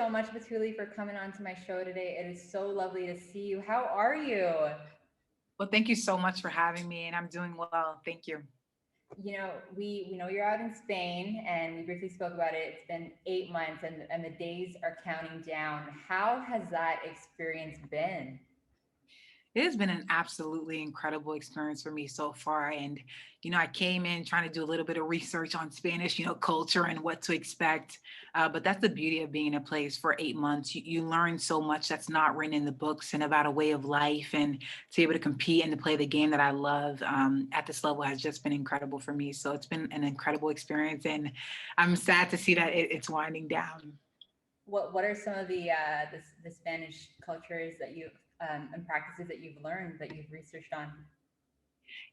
so much, Batouly, for coming on to my show today. It is so lovely to see you. How are you? Well, thank you so much for having me, and I'm doing well. Thank you. We know you're out in Spain, and we briefly spoke about it. It's been 8 months, and the days are counting down. How has that experience been? It has been an absolutely incredible experience for me so far. And, I came in trying to do a little bit of research on Spanish, culture and what to expect. But that's the beauty of being in a place for 8 months. You learn so much that's not written in the books and about a way of life. And to be able to compete and to play the game that I love at this level has just been incredible for me. So it's been an incredible experience. And I'm sad to see that it's winding down. What are some of the Spanish cultures that you and practices that you've learned that you've researched on?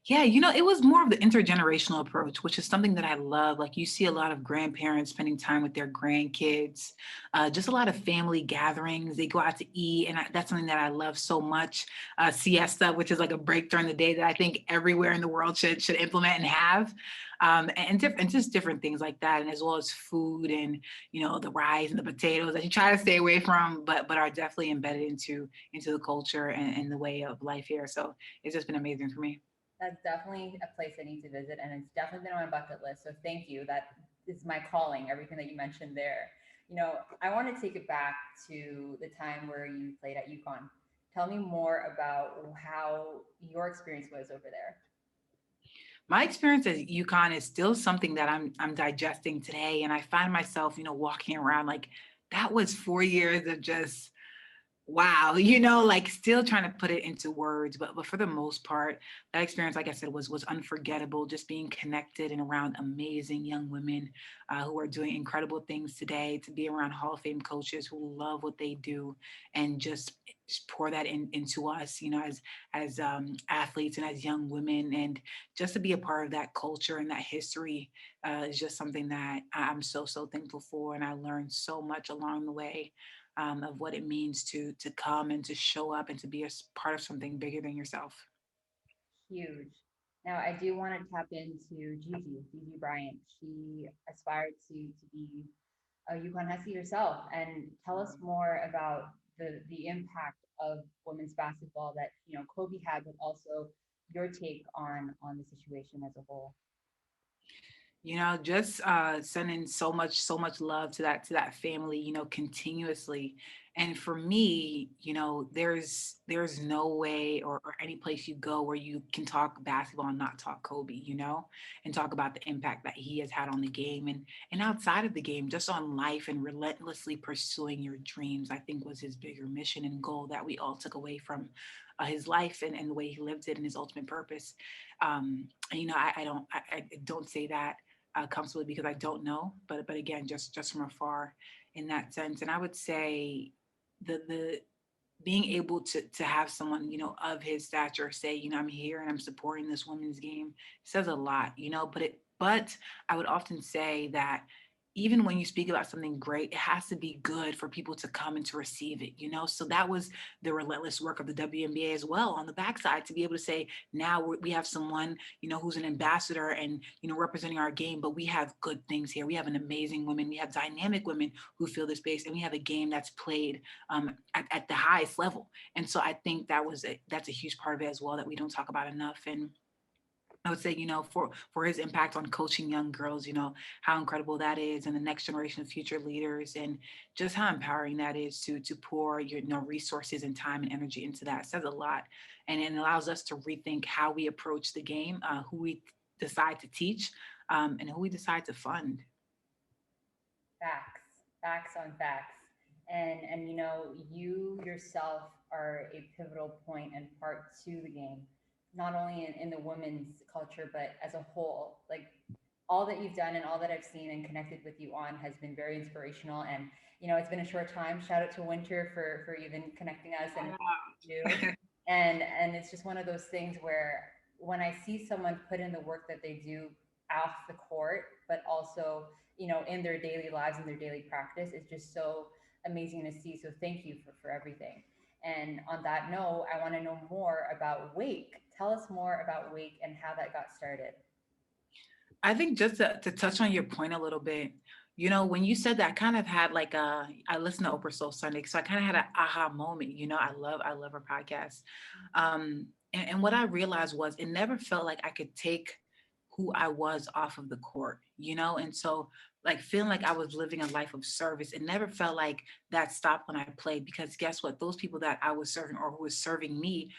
Yeah, it was more of the intergenerational approach, which is something that I love. Like you see a lot of grandparents spending time with their grandkids, just a lot of family gatherings. They go out to eat, and that's something that I love so much. Siesta, which is like a break during the day that I think everywhere in the world should implement and have, and just different things like that, and as well as food and the rice and the potatoes that you try to stay away from, but are definitely embedded into the culture and the way of life here. So it's just been amazing for me. That's definitely a place I need to visit, and it's definitely been on my bucket list. So thank you. That is my calling. Everything that you mentioned there. I want to take it back to the time where you played at UConn. Tell me more about how your experience was over there. My experience at UConn is still something that I'm digesting today, and I find myself, walking around like that was 4 years of just wow, like still trying to put it into words, but for the most part, that experience, like I said, was unforgettable. Just being connected and around amazing young women who are doing incredible things today. To be around Hall of Fame coaches who love what they do and just pour that into us, as athletes and as young women, and just to be a part of that culture and that history is just something that I'm so thankful for, and I learned so much along the way of what it means to come and to show up and to be a part of something bigger than yourself. Huge. Now, I do want to tap into Gigi Bryant. She aspired to be a UConn Husky herself, and tell us more about the impact of women's basketball that Kobe had, but also your take on the situation as a whole. Just sending so much love to that family, continuously. And for me, there's no way or any place you go where you can talk basketball and not talk Kobe, and talk about the impact that he has had on the game and outside of the game, just on life and relentlessly pursuing your dreams. I think was his bigger mission and goal that we all took away from his life and the way he lived it and his ultimate purpose. And I don't say that comfortably because I don't know, but again, just from afar in that sense. And I would say the being able to have someone of his stature say, I'm here and I'm supporting this women's game says a lot, but I would often say that even when you speak about something great, it has to be good for people to come and to receive it, so that was the relentless work of the WNBA as well on the backside, to be able to say now we have someone who's an ambassador and representing our game, but we have good things here. We have an amazing women, we have dynamic women who fill the space, and we have a game that's played at the highest level. And so I think that's a huge part of it as well that we don't talk about enough. And I would say, for his impact on coaching young girls, how incredible that is, and the next generation of future leaders, and just how empowering that is to pour your resources and time and energy into that says a lot, and it allows us to rethink how we approach the game, who we decide to teach, and who we decide to fund. Facts on facts. And you yourself are a pivotal point and part to the game, not only in the women's culture, but as a whole. Like all that you've done and all that I've seen and connected with you on has been very inspirational. And it's been a short time. Shout out to Winter for even connecting us and you. And it's just one of those things where when I see someone put in the work that they do off the court, but also in their daily lives and their daily practice, it's just so amazing to see. So thank you for everything. And on that note, I want to know more about Wake. Tell us more about Wake and how that got started. I think just to touch on your point a little bit, When you said that, I kind of had like I listened to Oprah Soul Sunday, so I kind of had an aha moment. I love her podcast. And what I realized was it never felt like I could take who I was off of the court, and so like feeling like I was living a life of service. It never felt like that stopped when I played, because guess what? Those people that I was serving or who was serving me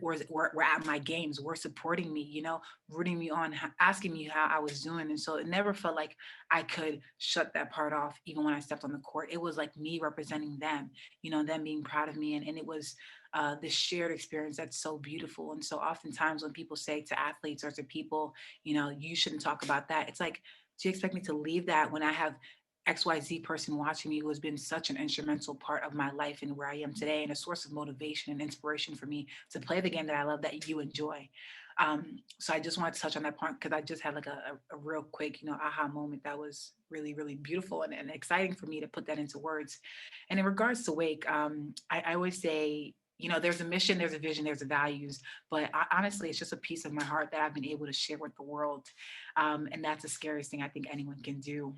were at my games, were supporting me, rooting me on, asking me how I was doing. And so it never felt like I could shut that part off even when I stepped on the court. It was like me representing them, them being proud of me. And it was this shared experience that's so beautiful. And so oftentimes when people say to athletes or to people, you shouldn't talk about that, it's like, do you expect me to leave that when I have XYZ person watching me who has been such an instrumental part of my life and where I am today, and a source of motivation and inspiration for me to play the game that I love, that you enjoy. So I just wanted to touch on that point because I just had like a real quick, aha moment that was really, really beautiful and exciting for me to put that into words. And in regards to Wake, I always say, there's a mission, there's a vision, there's a values, but honestly, it's just a piece of my heart that I've been able to share with the world. And that's the scariest thing I think anyone can do.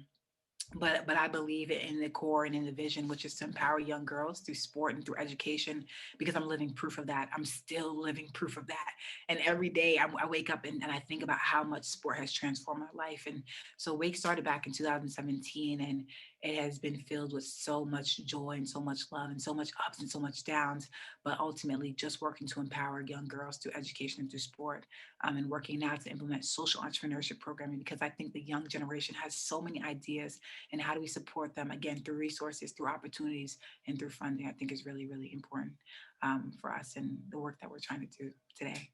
But I believe in the core and in the vision, which is to empower young girls through sport and through education, because I'm living proof of that. I'm still living proof of that. And every day I wake up and I think about how much sport has transformed my life. And so Wake started back in 2017, and it has been filled with so much joy and so much love and so much ups and so much downs, but ultimately just working to empower young girls through education and through sport, and working now to implement social entrepreneurship programming, because I think the young generation has so many ideas, and how do we support them, again, through resources, through opportunities, and through funding, I think is really, really important, for us and the work that we're trying to do today.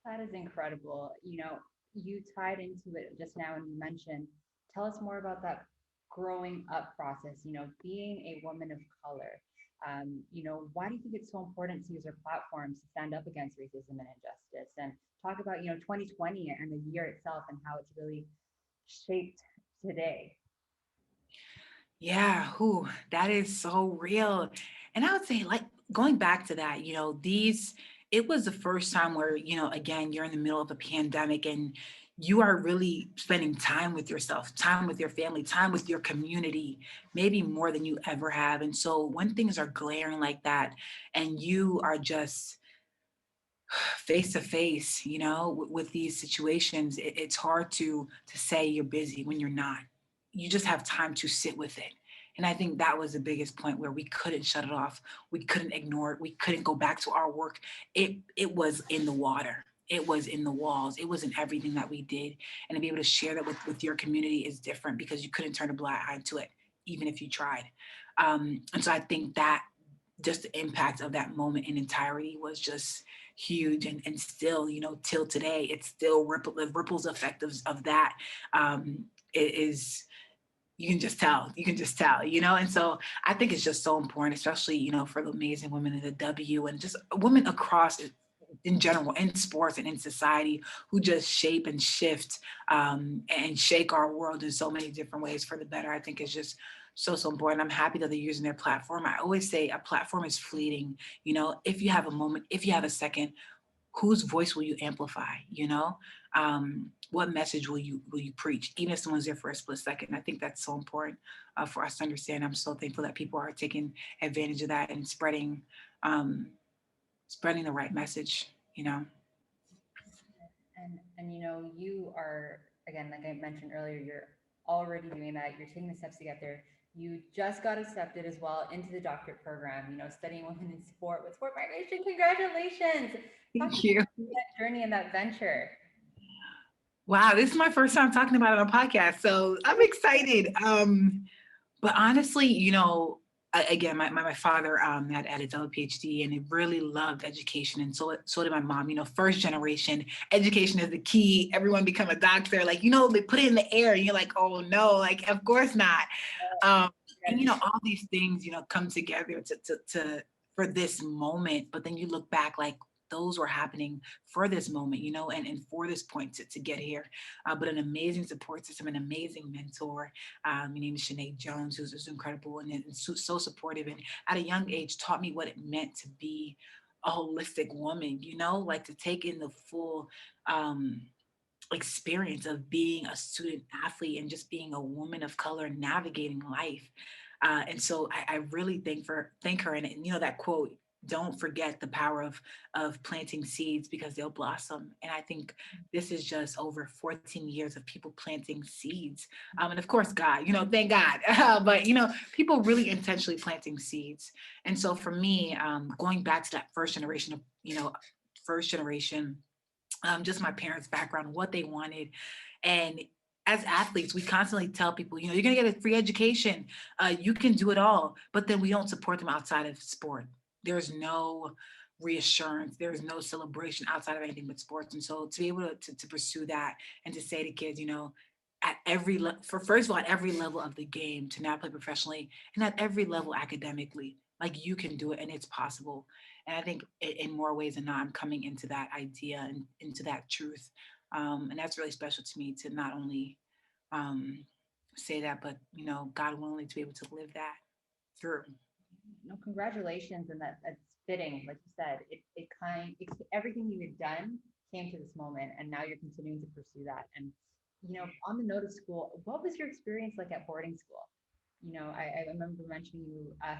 That is incredible. You tied into it just now and you mentioned, tell us more about that growing up process, being a woman of color. Why do you think it's so important to use our platforms to stand up against racism and injustice, and talk about, 2020 and the year itself and how it's really shaped today? Yeah, who that is so real. And I would say, like, going back to that, it was the first time where, again, you're in the middle of a pandemic and you are really spending time with yourself, time with your family, time with your community, maybe more than you ever have. And so when things are glaring like that and you are just face to face, with these situations, it's hard to say you're busy when you're not. You just have time to sit with it. And I think that was the biggest point where we couldn't shut it off. We couldn't ignore it. We couldn't go back to our work. It was in the water. It was in the walls. It was in everything that we did. And to be able to share that with your community is different, because you couldn't turn a blind eye to it, even if you tried. And so I think that just the impact of that moment in entirety was just huge, and still, till today, it's still the ripples effect of that. It is, you can just tell. And so I think it's just so important, especially, for the amazing women in the W, and just women across in general, in sports and in society, who just shape and shift, and shake our world in so many different ways for the better. I think it's just so important. I'm happy that they're using their platform. I always say a platform is fleeting. If you have a moment, if you have a second, whose voice will you amplify? What message will you preach, even if someone's there for a split second? I think that's so important, for us to understand. I'm so thankful that people are taking advantage of that and um, spreading the right message. And you are, again, like I mentioned earlier, you're already doing that. You're taking the steps to get there. You just got accepted as well into the doctorate program, studying women in sport with sport migration. Congratulations. Talk Thank about you. that journey and that venture. Wow, this is my first time talking about it on a podcast, so I'm excited. But honestly, again, my father, had a double PhD, and he really loved education, and so did my mom. First generation education is the key. Everyone become a doctor, like, they put it in the air, and you're like, oh no, like, of course not. Um, and all these things, come together for this moment. But then you look back, like, those were happening for this moment, and for this point to get here. But an amazing support system, an amazing mentor. My name is Sinead Jones, who's incredible and so supportive. And at a young age, taught me what it meant to be a holistic woman, like to take in the full, um, experience of being a student athlete and just being a woman of color navigating life. And so I really thank her. And you know that quote, "Don't forget the power of planting seeds because they'll blossom." And I think this is just over 14 years of people planting seeds. And of course, God, thank God. But people really intentionally planting seeds. And so for me, going back to that first generation of, first generation, just my parents' background, what they wanted. And as athletes, we constantly tell people, you're going to get a free education. You can do it all. But then we don't support them outside of sport. There's no reassurance. There's no celebration outside of anything but sports. And so to be able to pursue that and to say to kids, at for first of all, at every level of the game to now play professionally and at every level academically, like you can do it and it's possible. And I think in more ways than not, I'm coming into that idea and into that truth. And that's really special to me to not only um, say that, but, God willing to be able to live that through. No, congratulations, and that's fitting. Like you said, everything you had done came to this moment, and now you're continuing to pursue that. And on the note of school, what was your experience like at boarding school? I remember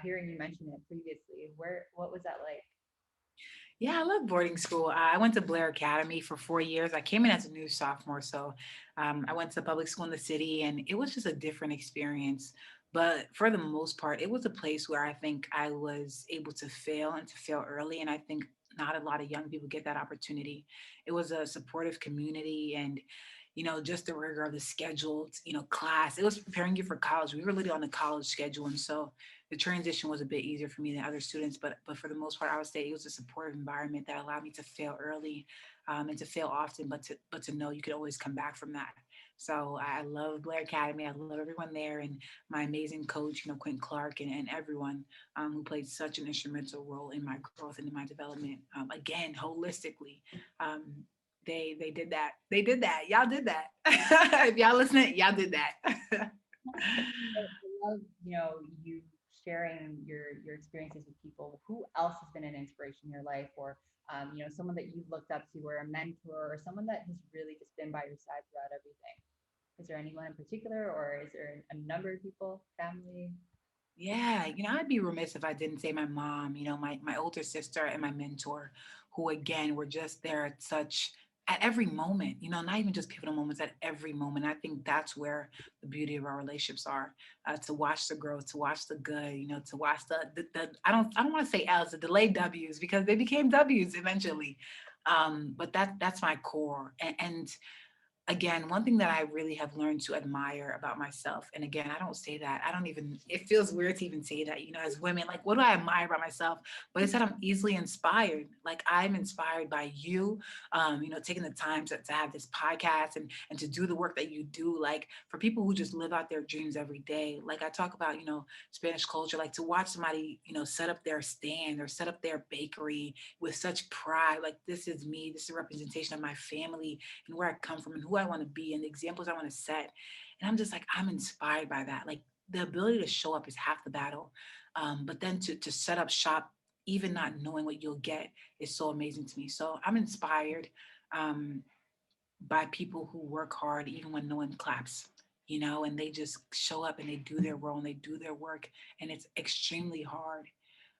hearing you mention it previously. What was that like? Yeah, I love boarding school. I went to Blair Academy for 4 years. I came in as a new sophomore, so I went to public school in the city, and it was just a different experience. But for the most part, it was a place where I think I was able to fail and to fail early. And I think not a lot of young people get that opportunity. It was a supportive community, and just the rigor of the scheduled, class. It was preparing you for college. We were literally on the college schedule, and so the transition was a bit easier for me than other students, but for the most part, I would say it was a supportive environment that allowed me to fail early, and to fail often, but to know you could always come back from that. So I love Blair Academy. I love everyone there, and my amazing coach, Quentin Clark, and everyone who played such an instrumental role in my growth and in my development. Again, holistically, um, they did that. They did that. Y'all did that. If y'all listening, y'all did that. I love, you sharing your experiences with people. Who else has been an inspiration in your life, or someone that you've looked up to, or a mentor, or someone that has really just been by your side throughout everything? Is there anyone in particular, or is there a number of people, family? Yeah, I'd be remiss if I didn't say my mom, my older sister and my mentor, who again were just there at every moment, not even just pivotal moments, at every moment. I think that's where the beauty of our relationships are, to watch the growth, to watch the good, to watch the I don't want to say L's, the delayed W's, because they became W's eventually. But that's my core. And again, one thing that I really have learned to admire about myself, and again, I don't say that, I don't even, it feels weird to even say that, as women, like, what do I admire about myself? But it's that I'm easily inspired. Like, I'm inspired by you, taking the time to have this podcast and to do the work that you do. Like, for people who just live out their dreams every day, like I talk about, Spanish culture, like to watch somebody, set up their stand or set up their bakery with such pride, like, this is me, this is a representation of my family and where I come from and who I want to be and the examples I want to set. And I'm just like, I'm inspired by that. Like, the ability to show up is half the battle. But then to set up shop, even not knowing what you'll get, is so amazing to me. So I'm inspired um, by people who work hard even when no one claps, and they just show up and they do their role and they do their work, and it's extremely hard.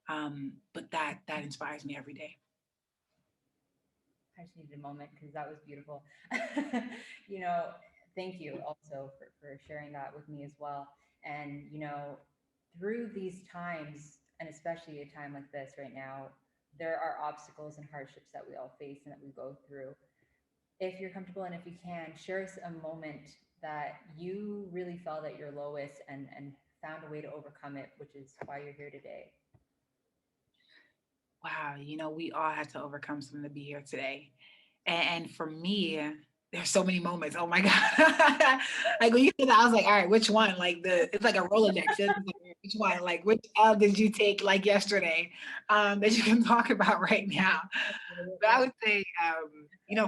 But that inspires me every day. I just needed a moment because that was beautiful. you know, Thank you also for sharing that with me as well. And, through these times, and especially a time like this right now, there are obstacles and hardships that we all face and that we go through. If you're comfortable and if you can, share us a moment that you really felt at your lowest and found a way to overcome it, which is why you're here today. Wow, we all had to overcome something to be here today. And for me, there's so many moments. Oh my God. Like when you said that, I was like, all right, which one? Like it's like a Rolodex. It's like, which one? Like which L did you take like yesterday, that you can talk about right now? But I would say,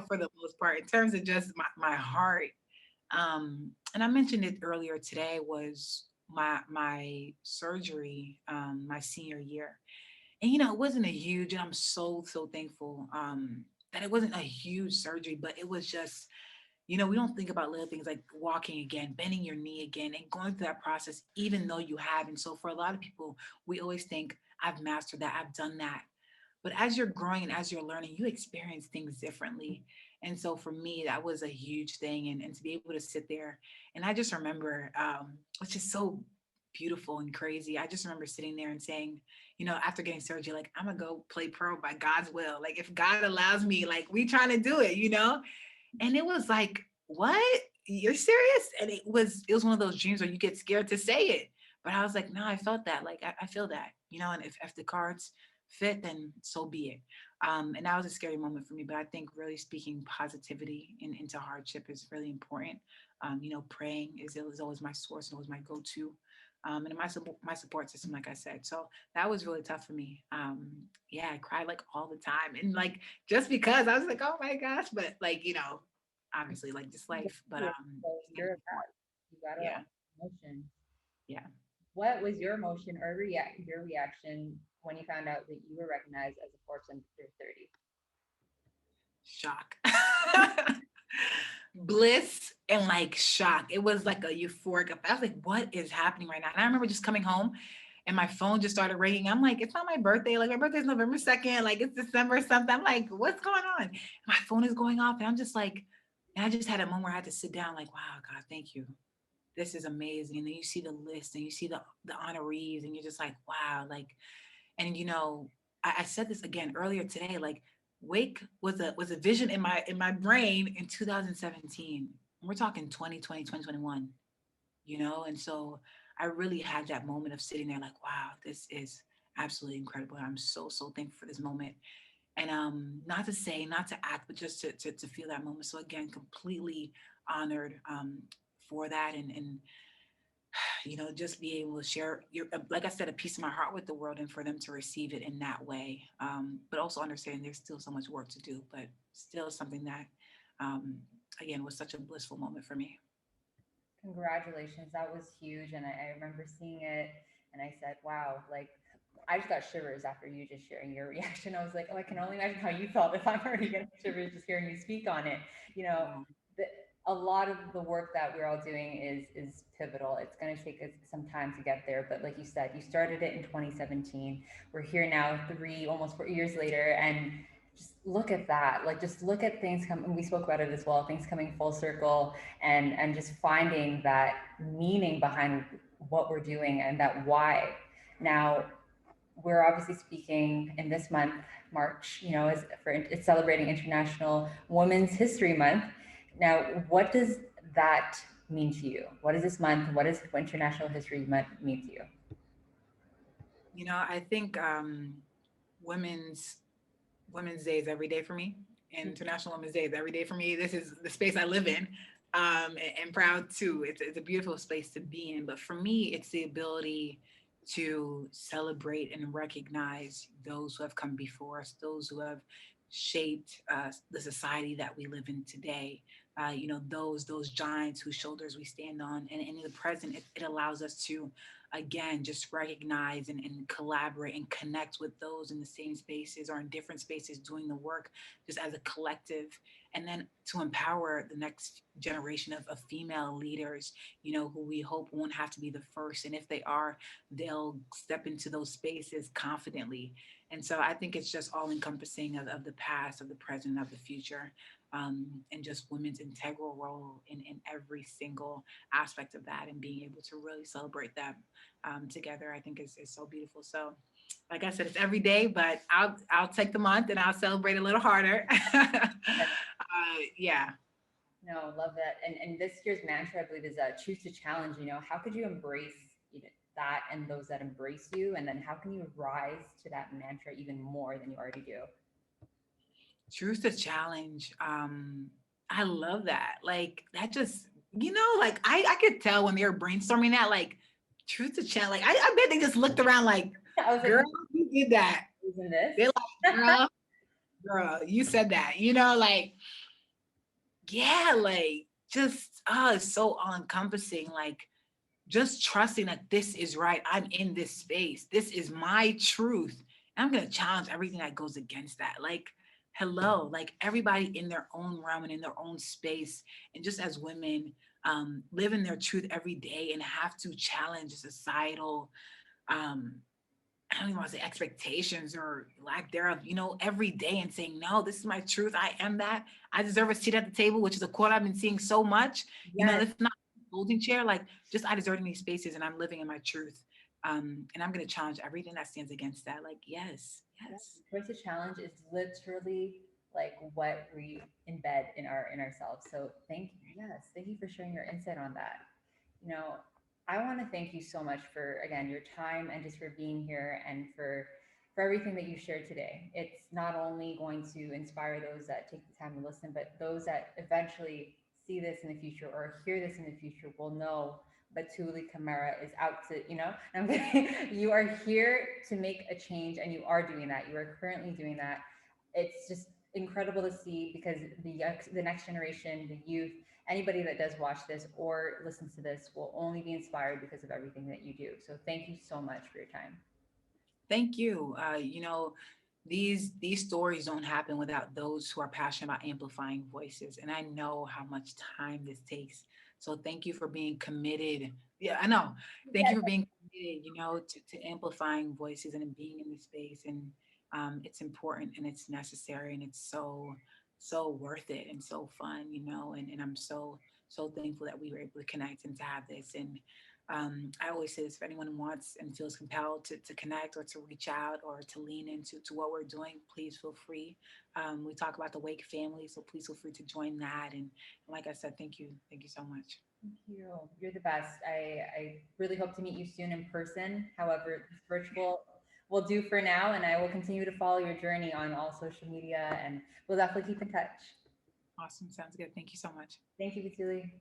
for the most part, in terms of just my heart, and I mentioned it earlier today, was my surgery, my senior year. And it wasn't a huge, and I'm so thankful that it wasn't a huge surgery, but it was just we don't think about little things like walking again, bending your knee again, and going through that process, even though you have. And so for a lot of people, we always think, I've mastered that, I've done that. But as you're growing and as you're learning, you experience things differently. And so for me, that was a huge thing. And to be able to sit there. And I just remember, which is so beautiful and crazy. I just remember sitting there and saying, after getting surgery, like, I'm gonna go play pro by God's will. Like, if God allows me, like, we trying to do it. And it was like, what? You're serious? And it was one of those dreams where you get scared to say it. But I was like, no, I felt that. Like, I feel that, and if the cards fit, then so be it. And that was a scary moment for me. But I think really speaking positivity into hardship is really important. Praying is always my source and always my go-to. And my support system, like I said. So that was really tough for me. Yeah, I cried like all the time. And like, just because I was like, oh my gosh, but like, obviously like just life, but Yeah, so thank you're a you for vet. You got yeah, a emotion. yeah, What was your emotion or your reaction when you found out that you were recognized as a Forbes under 30? shock. Bliss and like shock. It was like a euphoric. I was like, what is happening right now? And I remember just coming home and my phone just started ringing. I'm like, it's not my birthday. Like, my birthday's November 2nd. Like, it's December something. I'm like, what's going on? And my phone is going off. And I'm just like, and I just had a moment where I had to sit down, like, wow, God, thank you. This is amazing. And then you see the list and you see the honorees, and you're just like, wow, like, and I said this again earlier today, like, Wake was a vision in my brain in 2017. We're talking 2020, 2021, and so I really had that moment of sitting there like, wow, this is absolutely incredible. I'm so, so thankful for this moment. And not to say, not to act, but just to feel that moment. So again, completely honored for that, and just be able to share like I said, a piece of my heart with the world, and for them to receive it in that way. But also understand there's still so much work to do, but still something that, um, again, was such a blissful moment for me. Congratulations. That was huge. And I remember seeing it and I said, wow, like I just got shivers after you just sharing your reaction. I was like, oh, I can only imagine how you felt if I'm already getting shivers just hearing you speak on it. You know, Yeah. the, a lot of the work that we're all doing is pivotal. It's going to take us some time to get there, but like you said, you started it in 2017. We're here now, almost 4 years later, and just look at that. Like, just look at things come. And we spoke about it as well. Things coming full circle, and just finding that meaning behind what we're doing and that why. Now, we're obviously speaking in this month, March, it's celebrating International Women's History Month. Now, what does that mean to you? What is this month? What does International History Month mean to you? I think women's Women's Day is every day for me. International Women's Day is every day for me. This is the space I live in, and proud too. It's a beautiful space to be in. But for me, it's the ability to celebrate and recognize those who have come before us, those who have shaped the society that we live in today. Those giants whose shoulders we stand on, and in the present, it allows us to again just recognize and collaborate and connect with those in the same spaces or in different spaces doing the work just as a collective, and then to empower the next generation of female leaders, who we hope won't have to be the first, and if they are, they'll step into those spaces confidently. And so I think it's just all encompassing of the past, of the present, of the future, and just women's integral role in every single aspect of that, and being able to really celebrate that together, I think is so beautiful. So, like I said, it's every day, but I'll take the month and I'll celebrate a little harder. Yeah. No, love that. And this year's mantra, I believe, is choose to challenge. How could you embrace that and those that embrace you? And then how can you rise to that mantra even more than you already do? Truth to challenge. I love that. Like that just, like I could tell when they were brainstorming that, like truth to challenge. Like I bet they just looked around like, I was like, girl, you did that. isn't this? They're like, girl, you said that, like, yeah, like just it's so all encompassing. Like just trusting that this is right. I'm in this space. This is my truth. And I'm gonna challenge everything that goes against that. Like hello, like everybody in their own realm and in their own space. And just as women, live in their truth every day and have to challenge societal, um, I don't even want to say expectations or lack thereof, every day and saying, no, this is my truth. I am that. I deserve a seat at the table, which is a quote I've been seeing so much. Yes. If not folding chair, like just I deserve in these spaces and I'm living in my truth. And I'm going to challenge everything that stands against that. Like, yes, Yeah, yes. choice to challenge is literally like what we embed in ourselves. So thank you. Yes, thank you for sharing your insight on that. You know, I want to thank you so much for again your time and just for being here and for everything that you shared today. It's not only going to inspire those that take the time to listen, but those that eventually see this in the future or hear this in the future will know Batouly Camara is out to, you are here to make a change and you are doing that. You are currently doing that. It's just incredible to see because the next generation, the youth, anybody that does watch this or listens to this will only be inspired because of everything that you do. So thank you so much for your time. Thank you. These stories don't happen without those who are passionate about amplifying voices, and I know how much time this takes. So thank you for being committed. Yeah, I know. Thank you Yes, for being committed. To amplifying voices and being in the space, and it's important and it's necessary and it's so worth it and so fun. And I'm so thankful that we were able to connect and to have this. And I always say this: if anyone wants and feels compelled to connect or to reach out or to lean into to what we're doing, please feel free. We talk about the Wake family, so please feel free to join that. And like I said, thank you so much. thank you. You're the best. I really hope to meet you soon in person. However, this virtual will do for now, and I will continue to follow your journey on all social media, and we'll definitely keep in touch. Awesome, sounds good. Thank you so much. Thank you, Vasily.